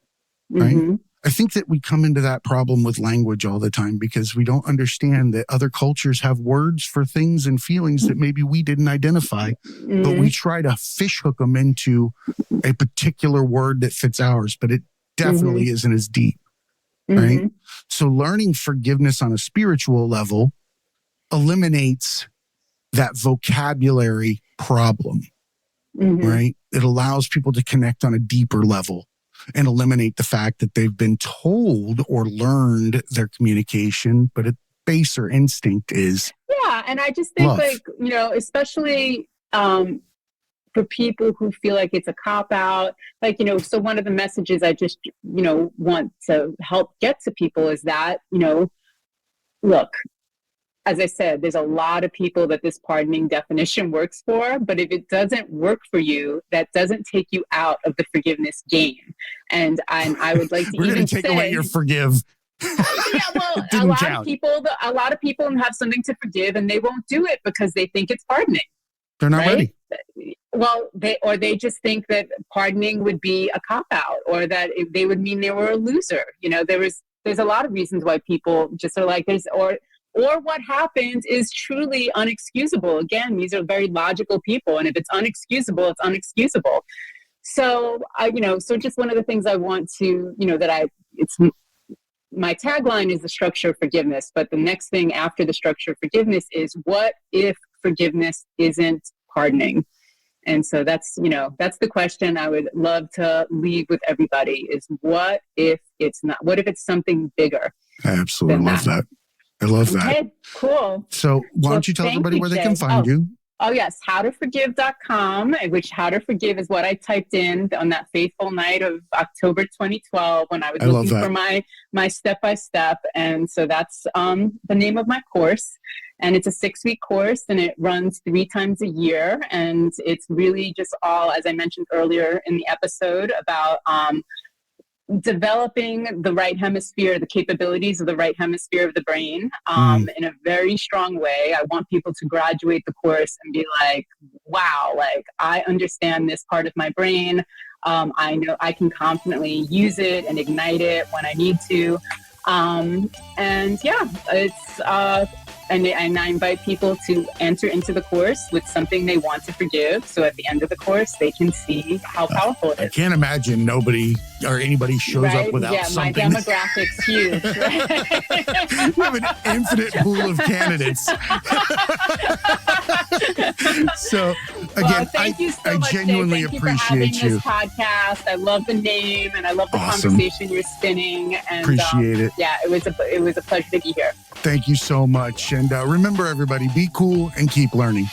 right? I think that we come into that problem with language all the time, because we don't understand that other cultures have words for things and feelings that maybe we didn't identify, but we try to fish hook them into a particular word that fits ours, but it definitely isn't as deep, right? So learning forgiveness on a spiritual level eliminates that vocabulary problem, right? It allows people to connect on a deeper level and eliminate the fact that they've been told or learned their communication, but a baser instinct is and I just think love. like, you know, especially for people who feel like it's a cop-out, like, you know, so one of the messages I just, you know, want to help get to people is that, you know, look, as I said, there's a lot of people that this pardoning definition works for, but if it doesn't work for you, that doesn't take you out of the forgiveness game. And I would like to We're even going to take away your forgive. Well, a lot of people have something to forgive, and they won't do it because they think it's pardoning. They're not ready. Well, they just think that pardoning would be a cop-out, or that they would mean they were a loser. You know, there's a lot of reasons why people just are like this, or what happens is truly unexcusable. Again, these are very logical people, and if it's unexcusable, it's unexcusable. So, so just one of the things I want to, it's my tagline is the structure of forgiveness, but the next thing after the structure of forgiveness is, what if forgiveness isn't pardoning? And so that's the question I would love to leave with everybody is, what if it's not? What if it's something bigger? I absolutely love that. I love that. Okay, cool. So why don't you tell everybody where they can find you? Oh, yes, howtoforgive.com, which how to forgive is what I typed in on that fateful night of October 2012 when I was looking for my step-by-step. And so that's the name of my course. And it's a 6-week course, and it runs 3 times a year. And it's really just all, as I mentioned earlier in the episode, about developing the right hemisphere, the capabilities of the right hemisphere of the brain in a very strong way. I want people to graduate the course and be like, wow, like I understand this part of my brain. I know I can confidently use it and ignite it when I need to. And yeah, it's and I invite people to enter into the course with something they want to forgive. So at the end of the course, they can see how powerful it is. I can't imagine nobody or anybody shows up without something. My demographic's huge. Right? You have an infinite pool of candidates. So again, thank you so much, I genuinely Dave. Thank appreciate you you. For having this podcast. I love the name and I love the conversation you're spinning. And appreciate it. Yeah, it was a pleasure to be here. Thank you so much. And remember, everybody, be cool and keep learning.